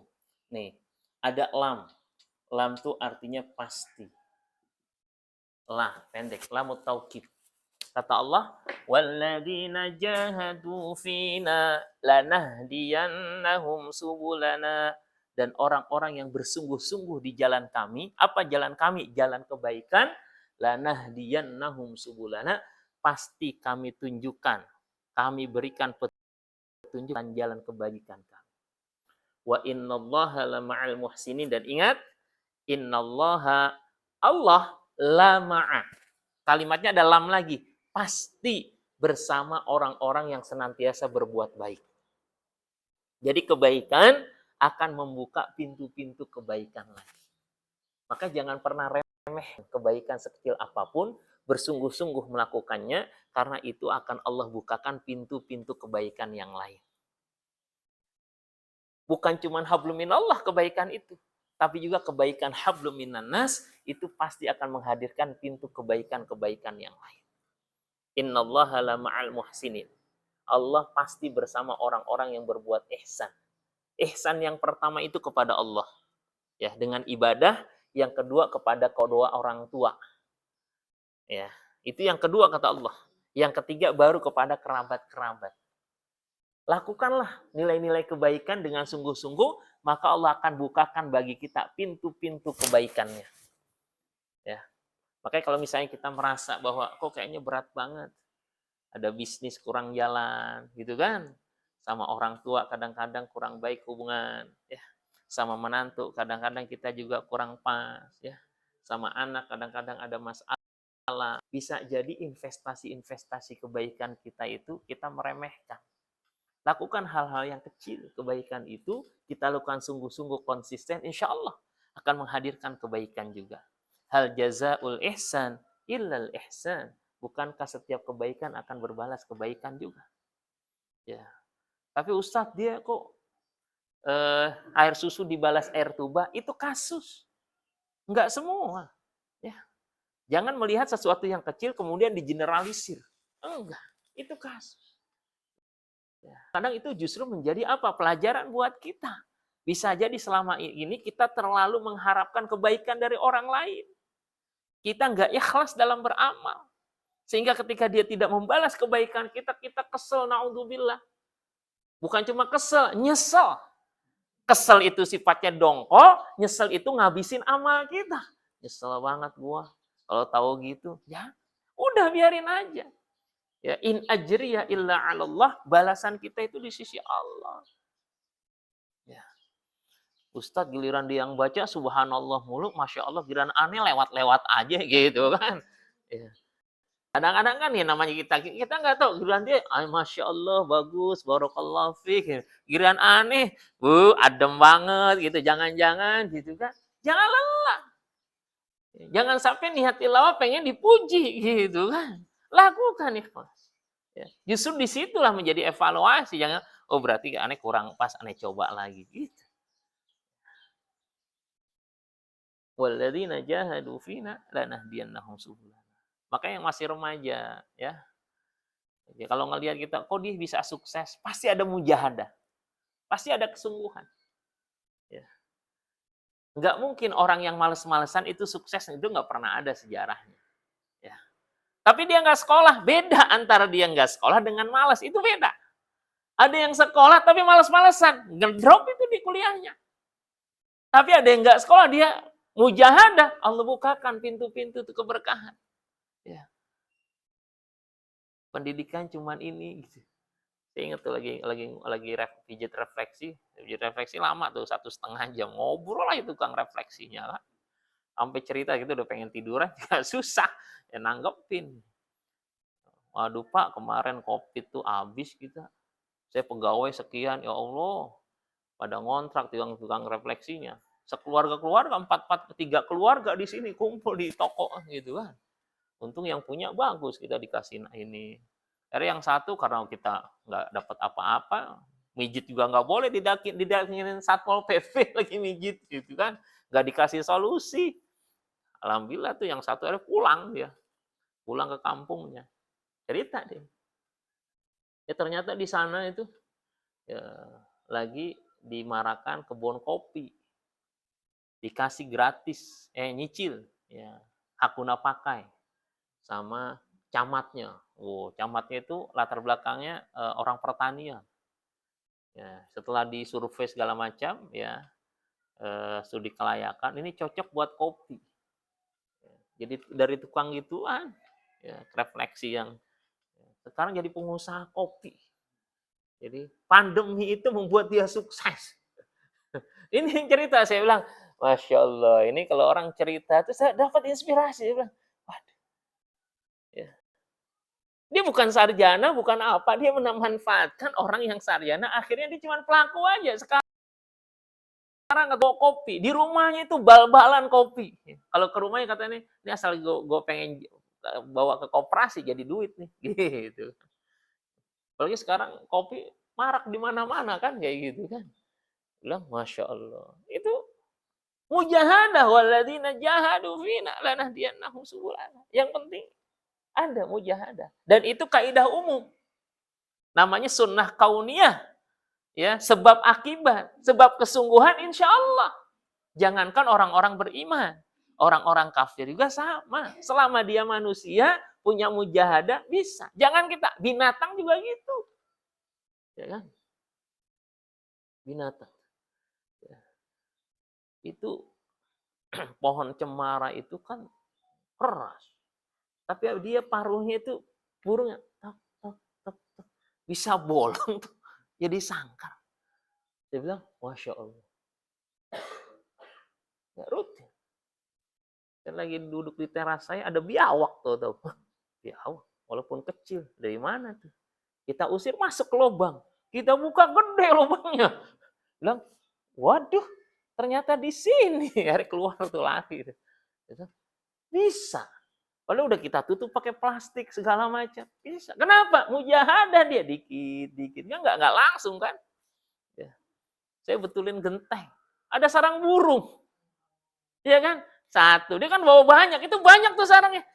Nih, ada lam. Lam itu artinya pasti. Lah, pendek. Lamut taukid. Kata Allah, walladzina jahadu fina lanahdiyannahum subulana. Dan orang-orang yang bersungguh-sungguh di jalan kami. Apa jalan kami? Jalan kebaikan. Lanahdiyannahum subulana. Pasti kami tunjukkan. Kami berikan petunjuk jalan kebaikan kami. Wa innallaha lama'al muhsinin. Dan ingat, innallaha, Allah lama'a. Kalimatnya ada lam lagi. Pasti bersama orang-orang yang senantiasa berbuat baik. Jadi kebaikan akan membuka pintu-pintu kebaikan lagi. Maka jangan pernah remeh meremeh kebaikan sekecil apapun, bersungguh-sungguh melakukannya, karena itu akan Allah bukakan pintu-pintu kebaikan yang lain. Bukan cuma hablum minallah kebaikan itu, tapi juga kebaikan hablum minan nas itu pasti akan menghadirkan pintu kebaikan-kebaikan yang lain. Innallaha la ma'al muhsinin. Allah pasti bersama orang-orang yang berbuat ihsan. Ihsan yang pertama itu kepada Allah, ya, dengan ibadah. Yang kedua kepada kedua orang tua, ya, itu yang kedua kata Allah. Yang ketiga baru kepada kerabat-kerabat. Lakukanlah nilai-nilai kebaikan dengan sungguh-sungguh, maka Allah akan bukakan bagi kita pintu-pintu kebaikannya. Ya. Makanya kalau misalnya kita merasa bahwa kok kayaknya berat banget, ada bisnis kurang jalan, gitu kan? Sama orang tua kadang-kadang kurang baik hubungan, ya. Sama menantu kadang-kadang kita juga kurang pas, ya. Sama anak kadang-kadang ada masalah. Bisa jadi investasi-investasi kebaikan kita itu kita meremehkan. Lakukan hal-hal yang kecil, kebaikan itu kita lakukan sungguh-sungguh konsisten, insya Allah akan menghadirkan kebaikan juga. Hal jazaul ihsan illal ihsan. Bukankah setiap kebaikan akan berbalas kebaikan juga? Ya. Tapi Ustadz dia kok air susu dibalas air tuba, itu kasus. Enggak semua. Ya. Jangan melihat sesuatu yang kecil kemudian digeneralisir. Enggak, itu kasus. Kadang itu justru menjadi apa? Pelajaran buat kita. Bisa jadi selama ini kita terlalu mengharapkan kebaikan dari orang lain. Kita nggak ikhlas dalam beramal. Sehingga ketika dia tidak membalas kebaikan kita, kita kesel, na'udzubillah. Bukan cuma kesel, nyesel. Kesel itu sifatnya dongkol, nyesel itu ngabisin amal kita. Nyesel banget gua. Kalau tahu gitu, ya udah biarin aja. Ya, in ajriya illa 'alallah, balasan kita itu di sisi Allah. Ya. Ustadz giliran dia yang baca subhanallah mulu, masya Allah, giliran aneh lewat-lewat aja gitu kan. Ya. Kadang-kadang kan ya namanya kita nggak tahu, giliran dia masya Allah bagus, barakallahu fiik. Giliran aneh, adem banget gitu, jangan-jangan gitu kan. Jangan lelah. Jangan sampai niat tilawah pengen dipuji gitu kan. Lakukan ikhlas. Ya. Justru disitulah menjadi evaluasi. Jangan, oh berarti aneh kurang pas, aneh coba lagi. Gitu. Walladzina jahadu fina lanahdiyannahum subulana. Maka yang masih remaja, ya. Jadi kalau ngelihat kita, kok dia bisa sukses, pasti ada mujahadah. Pasti ada kesungguhan. Ya. Nggak mungkin orang yang males-malesan itu sukses, itu nggak pernah ada sejarahnya. Ya. Tapi dia nggak sekolah, beda antara dia nggak sekolah dengan malas, itu beda. Ada yang sekolah tapi malas-malesan, ngedrop itu di kuliahnya. Tapi ada yang nggak sekolah, dia mujahadah, Allah bukakan pintu-pintu keberkahan. Ya. Pendidikan cuman ini. Gitu. Saya ingat tuh lagi pijit refleksi lama tuh 1,5 jam, ngobrol lah itu tukang refleksinya lah. Sampai cerita gitu udah pengen tiduran, susah ya nanggepin. Waduh Pak, kemarin COVID tuh habis kita. Saya pegawai sekian, ya Allah. Pada ngontrak tukang refleksinya. Sekeluarga-keluarga, 3 keluarga di sini kumpul di toko gitu kan. Untung yang punya bagus, kita dikasih ini. Dari yang satu karena kita nggak dapat apa-apa, mijit juga nggak boleh didakinin Satpol PP lagi mijit gitu kan. Nggak dikasih solusi. Alhamdulillah tuh yang satu ada pulang dia. Pulang ke kampungnya. Cerita deh. Ya ternyata di sana itu ya, lagi dimarakan kebun kopi. Dikasih gratis, nyicil. Ya, hakuna pakai. Sama camatnya. Camatnya itu latar belakangnya orang pertanian. Ya, setelah disurvei segala macam, ya studi kelayakan, ini cocok buat kopi. Jadi dari tukang gituan, ya, refleksi yang sekarang jadi pengusaha kopi. Jadi pandemi itu membuat dia sukses. Ini cerita saya bilang, Masya Allah, ini kalau orang cerita itu saya dapat inspirasi. Saya bilang, waduh. Ya. Dia bukan sarjana, bukan apa, dia memanfaatkan orang yang sarjana, akhirnya dia cuma pelaku aja. Sekarang sekarang nggak bawa kopi, di rumahnya itu bal-balan kopi. Kalau ke rumahnya katanya ini asal gue pengen bawa ke koperasi jadi duit nih, gitu. Apalagi sekarang kopi marak di mana-mana kan kayak gitu kan. Bilang masya Allah itu mujahadah walladzina jahadu fina lanahdiyannahum subulana. Yang penting ada mujahadah dan itu kaidah umum. Namanya sunnah kauniyah. Ya, sebab akibat, sebab kesungguhan insya Allah. Jangankan orang-orang beriman, orang-orang kafir juga sama. Selama dia manusia, punya mujahadah, bisa. Jangan kita, binatang juga gitu. Ya kan? Binatang. Ya. Itu pohon cemara itu kan keras. Tapi dia paruhnya itu burungnya tak, tak, tak, tak. Bisa bolong tuh. Jadi sangkar. Dia bilang, Masya Allah. Ya, rutin. Dan lagi duduk di teras saya, ada biawak tuh. Biawak, walaupun kecil. Dari mana tuh? Kita usir masuk ke lubang. Kita buka gede lubangnya. Bilang, waduh, ternyata di sini. Hari keluar tuh lari. Bisa. Padahal udah kita tutup pakai plastik segala macam. Bisa. Kenapa? Mujahadah dia dikit-dikit. Nggak langsung kan. Ya. Saya betulin genteng. Ada sarang burung. Iya kan? Satu. Dia kan bawa banyak. Itu banyak tuh sarangnya.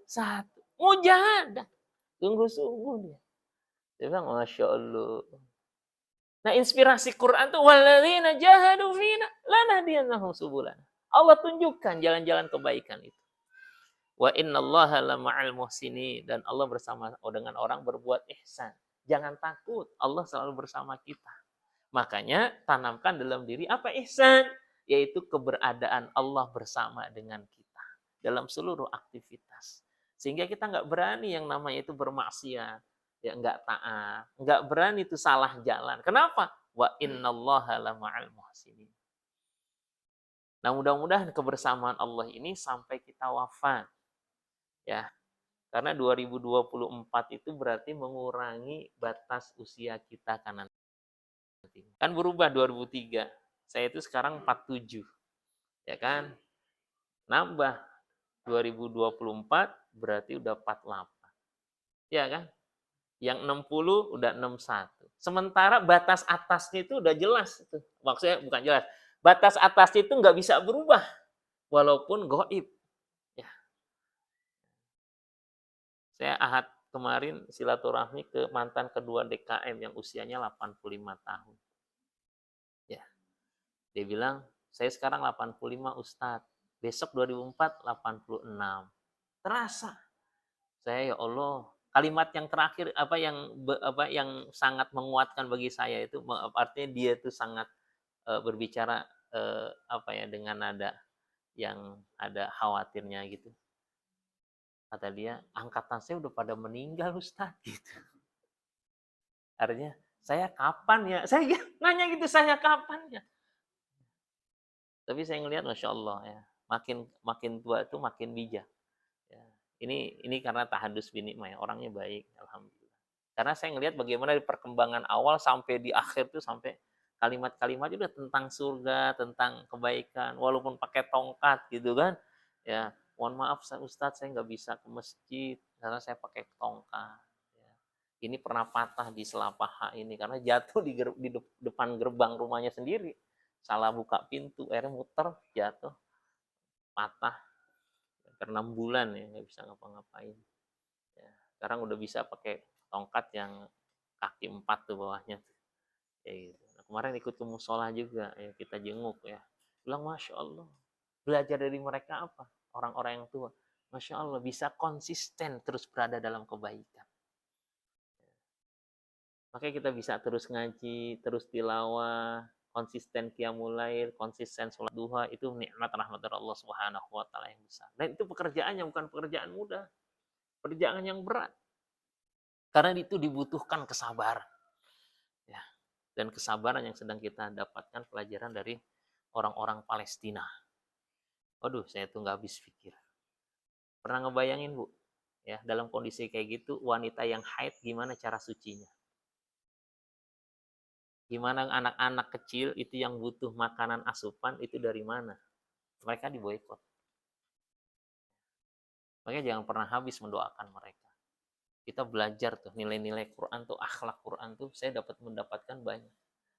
Satu. Mujahadah. Sungguh-sungguh dia. Dia bilang, Masya Allah. Nah, inspirasi Quran tuh walladzina jahadu fina lanahdiyannahum subulana. Allah tunjukkan jalan-jalan kebaikan itu. Wa innallaha lama'al muhsinin, dan Allah bersama dengan orang berbuat ihsan. Jangan takut, Allah selalu bersama kita. Makanya tanamkan dalam diri apa ihsan? Yaitu keberadaan Allah bersama dengan kita dalam seluruh aktivitas. Sehingga kita nggak berani yang namanya itu bermaksiat, ya nggak taat, nggak berani itu salah jalan. Kenapa? Wa innallaha lama'al muhsinin. Nah, mudah-mudahan kebersamaan Allah ini sampai kita wafat. Ya, karena 2024 itu berarti mengurangi batas usia kita kan nanti. Kan berubah 2003. Saya itu sekarang 47. Ya kan? Nambah 2024 berarti udah 48. Ya kan? Yang 60 udah 61. Sementara batas atasnya itu udah jelas itu. Maksudnya bukan jelas. Batas atasnya itu nggak bisa berubah walaupun gaib. Ya. Saya ahad kemarin silaturahmi ke mantan kedua DKM yang usianya 85 tahun. Ya. Dia bilang, saya sekarang 85 Ustadz. Besok 2004 86. Terasa. Saya ya Allah, kalimat yang terakhir yang sangat menguatkan bagi saya itu artinya dia itu sangat berbicara dengan nada yang ada khawatirnya gitu. Kata dia, angkatan saya udah pada meninggal Ustaz gitu. Artinya, saya kapan ya? Saya nanya gitu, saya kapan ya? Tapi saya ngelihat Masya Allah ya, makin tua itu makin bijak. Ya. Ini karena tahadus bin Nikmah ya, orangnya baik, alhamdulillah. Karena saya ngelihat bagaimana di perkembangan awal sampai di akhir tuh sampai kalimat-kalimat itu udah tentang surga, tentang kebaikan, walaupun pakai tongkat gitu kan. Ya, mohon maaf Ustadz saya nggak bisa ke masjid karena saya pakai tongkat. Ya. Ini pernah patah di selapaha ini karena jatuh di depan gerbang rumahnya sendiri. Salah buka pintu, akhirnya muter, jatuh, patah. Per 6 bulan ya nggak bisa ngapa-ngapain. Ya, sekarang udah bisa pakai tongkat yang kaki 4 tuh bawahnya. Ya, gitu. Nah, kemarin ikut ke musola juga ya, kita jenguk ya. Bilang Masya Allah. Belajar dari mereka apa? Orang-orang yang tua. Masya Allah bisa konsisten terus berada dalam kebaikan. Makanya kita bisa terus ngaji, terus tilawah, konsisten qiyamul lail, konsisten sholat duha, itu nikmat rahmat dari Allah Subhanahu wa taala yang besar. Dan itu pekerjaan yang bukan pekerjaan mudah. Pekerjaan yang berat. Karena itu dibutuhkan kesabaran. Ya. Dan kesabaran yang sedang kita dapatkan pelajaran dari orang-orang Palestina. Waduh, saya tuh nggak habis pikir. Pernah ngebayangin, Bu? Ya, dalam kondisi kayak gitu, wanita yang haid gimana cara sucinya? Gimana anak-anak kecil itu yang butuh makanan asupan itu dari mana? Mereka diboikot. Makanya jangan pernah habis mendoakan mereka. Kita belajar tuh nilai-nilai Quran tuh, akhlak Quran tuh, saya mendapatkan banyak.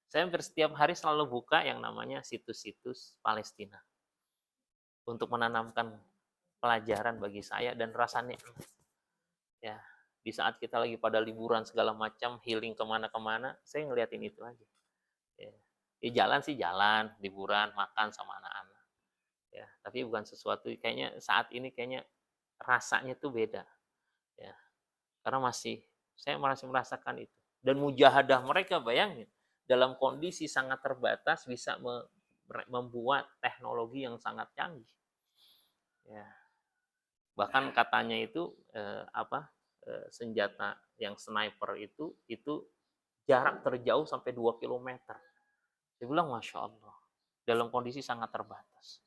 Saya hampir setiap hari selalu buka yang namanya situs-situs Palestina untuk menanamkan pelajaran bagi saya dan rasanya ya di saat kita lagi pada liburan segala macam healing kemana-kemana, saya ngeliatin itu aja. Ya. Di jalan sih jalan, liburan, makan sama anak-anak. Ya, tapi bukan sesuatu kayaknya saat ini kayaknya rasanya tuh beda. Ya, karena saya masih merasakan itu. Dan mujahadah mereka bayangin dalam kondisi sangat terbatas bisa membuat teknologi yang sangat canggih. Ya. Bahkan katanya itu senjata yang sniper itu jarak terjauh sampai 2 kilometer. Dia bilang Masya Allah, dalam kondisi sangat terbatas.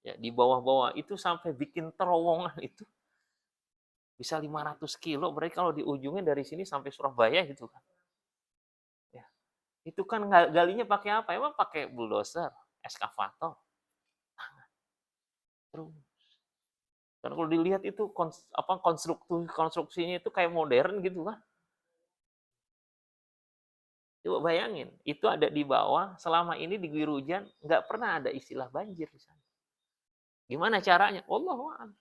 Ya, di bawah-bawah itu sampai bikin terowongan itu bisa 500 kilo, berarti kalau di ujungnya dari sini sampai Surabaya gitu kan. Ya, itu kan galinya pakai apa? Emang pakai bulldozer, eskavator. Terus kan kalau dilihat itu konstruksinya itu kayak modern gitu kan. Coba bayangin, itu ada di bawah, selama ini diguyur hujan, nggak pernah ada istilah banjir di sana. Gimana caranya? Wallahu a'lam.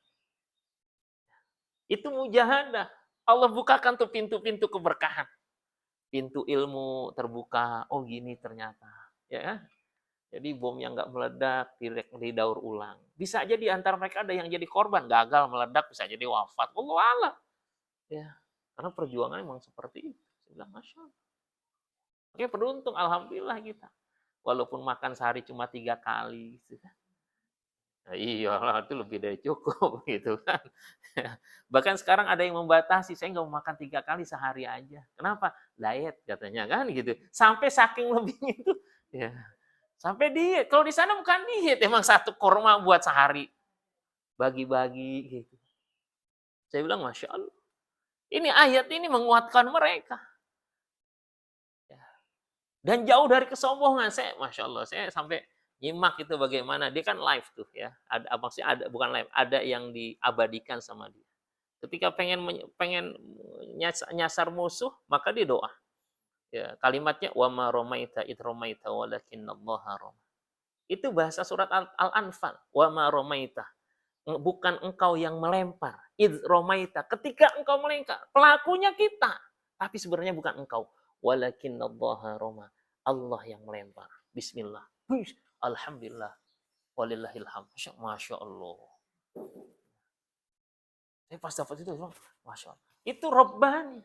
Itu mujahadah. Allah bukakan tuh pintu-pintu keberkahan. Pintu ilmu terbuka, oh gini ternyata. Ya kan? Jadi bom yang nggak meledak, didaur ulang. Bisa aja di antara mereka ada yang jadi korban, gagal meledak, bisa jadi wafat. Wallahu a'lam. Ya, karena perjuangan memang seperti itu. Saya bilang, Masya Allah. Oke, beruntung, alhamdulillah kita. Walaupun makan sehari cuma 3 kali. Gitu kan. Nah, iyalah, itu lebih dari cukup. Gitu kan. Bahkan sekarang ada yang membatasi, saya nggak mau makan 3 kali sehari aja. Kenapa? Diet katanya kan gitu. Sampai saking lebihnya itu. Ya, sampai diet. Kalau di sana bukan diet, emang satu korma buat sehari. Bagi-bagi gitu. Saya bilang, Masya Allah. Ini ayat ini menguatkan mereka. Dan jauh dari kesombongan. Saya, Masya Allah, saya sampai nyimak itu bagaimana. Dia kan live tuh ya. Maksudnya ada, bukan live, ada yang diabadikan sama dia. Ketika pengen nyasar musuh, maka dia doa. Ya, kalimatnya wa ma romaita id romaita walakinnallaha roma. Itu bahasa surat Al-Anfal. Wa ma romaita. Bukan engkau yang melempar. Id romaita. Ketika engkau melempar. Pelakunya kita. Tapi sebenarnya bukan engkau. Walakinnallaha roma. Allah yang melempar. Bismillah. Alhamdulillah. Walillahilham. Masya Allah. Saya pas dapat itu, Masya Allah. Itu Rabbani.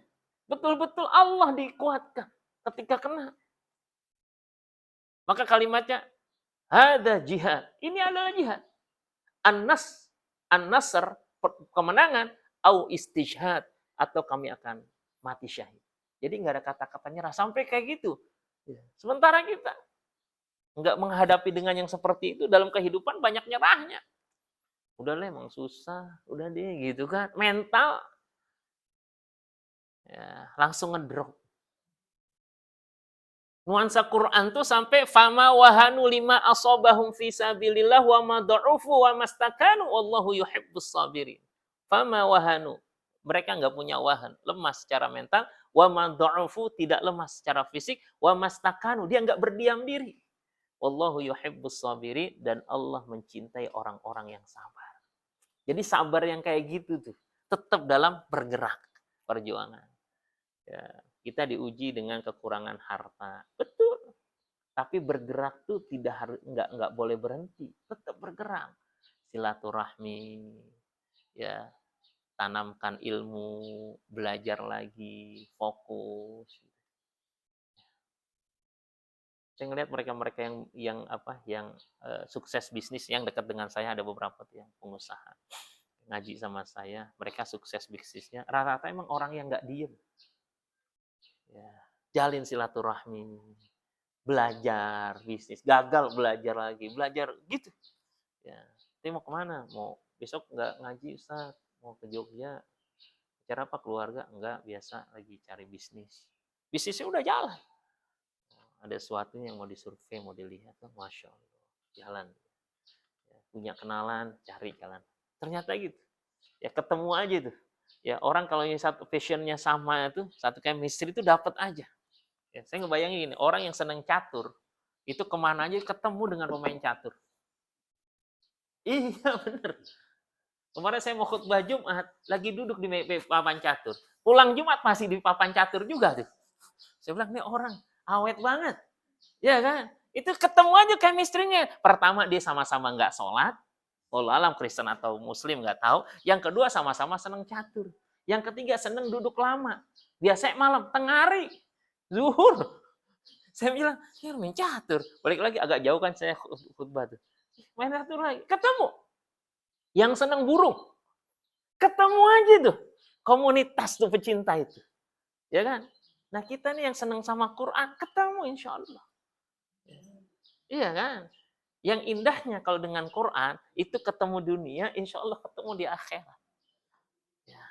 Betul-betul Allah dikuatkan ketika kena. Maka kalimatnya, ada jihad. Ini adalah jihad. An-nasr, kemenangan, au istishhad, atau kami akan mati syahid. Jadi nggak ada kata-kata nyerah. Sampai kayak gitu. Sementara kita nggak menghadapi dengan yang seperti itu, dalam kehidupan banyak nyerahnya. Udah lah emang susah, udah deh gitu kan. Mental ya, langsung ngedrop. Nuansa Quran tuh sampai fama wahanu lima asobahum fi sabilillah wa ma da'ufu wa mastakanu wallahu yuhibbus sabirin. Fama wahanu. Mereka nggak punya wahan, lemas secara mental, wa ma da'ufu, tidak lemas secara fisik, wa mastakanu, dia nggak berdiam diri. Wallahu yuhibbus sabirin, dan Allah mencintai orang-orang yang sabar. Jadi sabar yang kayak gitu tuh tetap dalam bergerak perjuangan. Ya, kita diuji dengan kekurangan harta, betul. Tapi bergerak tuh nggak boleh berhenti, tetap bergerak. Silaturahmi, ya, tanamkan ilmu, belajar lagi, fokus. Saya ngelihat mereka-mereka yang sukses bisnis yang dekat dengan saya, ada beberapa tuh yang pengusaha ngaji sama saya, mereka sukses bisnisnya. Rata-rata emang orang yang nggak diem. Ya, jalin silaturahmi, belajar bisnis, gagal belajar lagi, belajar gitu. Ya, tapi mau kemana? Mau besok nggak ngaji Ustaz, mau ke Jogja. Cara apa keluarga? Enggak, biasa lagi cari bisnis. Bisnisnya udah jalan. ada sesuatu yang mau disurvei, mau dilihat, masya Allah, jalan. Ya, punya kenalan, cari jalan. Ternyata gitu. Ya ketemu aja tuh. Ya orang kalau yang satu passionnya sama itu, satu chemistry itu dapat aja. Ya, saya ngebayangin gini, orang yang seneng catur, itu kemana aja ketemu dengan pemain catur. Iya bener. Kemarin saya mau khutbah Jumat, lagi duduk di papan catur. Pulang Jumat masih di papan catur juga tuh. Saya bilang, ini orang awet banget. Ya kan? Itu ketemu aja chemistry-nya. Pertama dia sama-sama nggak sholat. Wallahu alam Kristen atau Muslim nggak tahu. Yang kedua sama-sama seneng catur. Yang ketiga seneng duduk lama. Biasanya malam, tengah hari, zuhur. Saya bilang, ya main catur. Balik lagi agak jauh kan saya khutbah tuh. Main catur lagi. Ketemu. Yang seneng burung. Ketemu aja tuh. Komunitas tuh pecinta itu. Ya kan? Nah kita nih yang seneng sama Quran, ketemu insya Allah. Iya kan? Yang indahnya kalau dengan Quran, itu ketemu dunia, insya Allah ketemu di akhirat. Ya.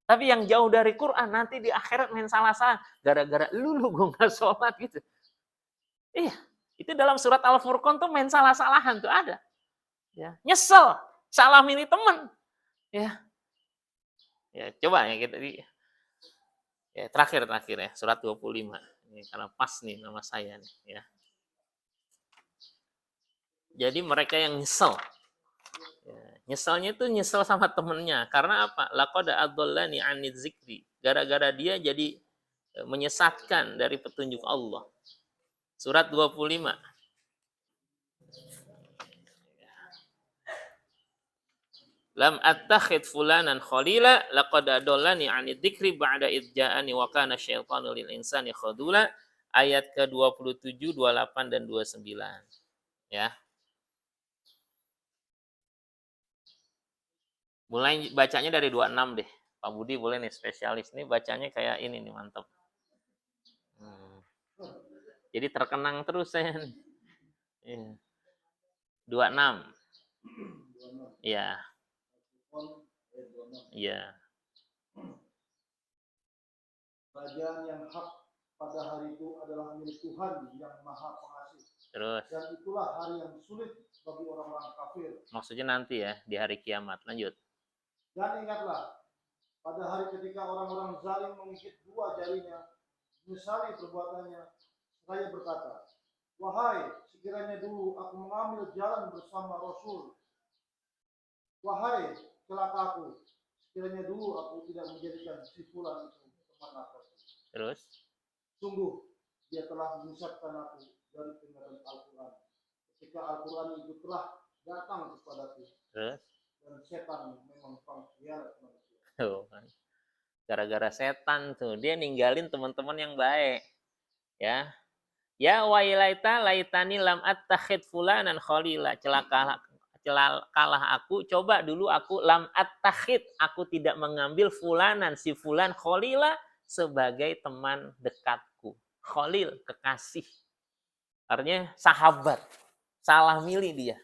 Tapi yang jauh dari Quran, nanti di akhirat main salah-salah. Gara-gara lu gue gak sholat gitu. Iya, itu dalam surat Al-Furqan tuh main salah-salahan tuh ada. Ya. Nyesel, salah milih teman. Ya. Ya, coba ya kita ya, terakhir ya, surat 25. Ini karena pas nih nama saya nih, ya. Jadi mereka yang nyesel. Ya, nyeselnya itu nyesel sama temennya. Karena apa? Laqad adallani 'anil zikri. Gara-gara dia jadi menyesatkan dari petunjuk Allah. Surat 25. Lam attakhid fulanan khalila laqad adallani 'anil dzikri ba'da idh ja'ani wa kana syaitanu lil insani khadula. Ayat ke-27, 28 dan 29. Ya. Mulai bacanya dari 26 deh. Pak Budi boleh nih spesialis nih bacanya kayak ini nih, mantap. Jadi terkenang terus saya nih. Ya. 26. Iya. Iya. Kerajaan yang hak pada hari itu adalah milik Tuhan yang Maha Pengasih. Terus. Dan itulah hari yang sulit bagi orang-orang kafir. Maksudnya nanti ya, di hari kiamat. Lanjut. Dan ingatlah, pada hari ketika orang-orang zalim menggigit dua jarinya, menyesali perbuatannya, saya berkata, wahai, sekiranya dulu aku mengambil jalan bersama Rasul. Wahai, celakaku, sekiranya dulu aku tidak menjadikan si fulan itu teman aku. Terus? Sungguh, dia telah menyesatkan aku dari peringatan Al-Quran. Ketika Al-Quran itu telah datang kepadaku. Terus? Dan setan memang pengkhianat manusia. Tuh kan. Gara-gara setan tuh, dia ninggalin teman-teman yang baik. Ya. Ya wailaita laitani lam attakhid fulanan khalila. Celakalah aku, coba dulu aku lam attakhid, aku tidak mengambil fulanan si fulan khalila sebagai teman dekatku. Khalil, kekasih. Artinya sahabat. Salah milih dia.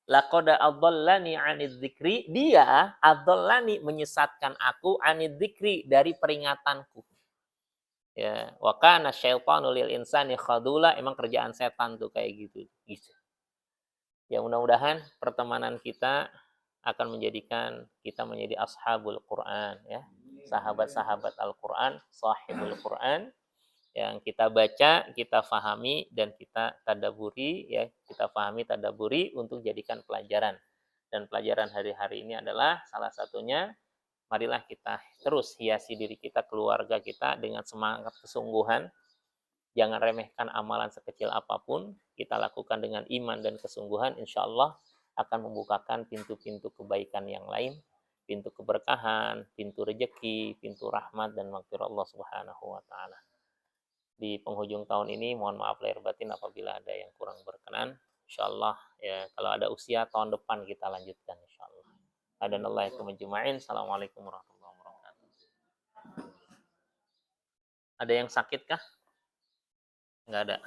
Laqad adallani 'anil dzikri, dia adallani menyesatkan aku 'anil dzikri dari peringatanku. Ya, wa kana syaitanu lil insani khadula, emang kerjaan setan tuh kayak gitu. Ya mudah-mudahan pertemanan kita akan menjadikan kita menjadi ashabul Quran ya. Sahabat-sahabat Al-Qur'an, sahibul Quran yang kita baca, kita fahami dan kita tadaburi ya, kita fahami tadaburi untuk jadikan pelajaran. Dan pelajaran hari-hari ini adalah salah satunya marilah kita terus hiasi diri kita, keluarga kita dengan semangat kesungguhan. Jangan remehkan amalan sekecil apapun, kita lakukan dengan iman dan kesungguhan, insya Allah akan membukakan pintu-pintu kebaikan yang lain, pintu keberkahan, pintu rejeki, pintu rahmat dan maghfirah Allah Subhanahu wa taala. Di penghujung tahun ini mohon maaf lahir batin apabila ada yang kurang berkenan. Insyaallah ya kalau ada usia tahun depan kita lanjutkan insyaallah. Adanallahu majma'in. Assalamualaikum warahmatullahi wabarakatuh. Ada yang sakit kah? Enggak ada.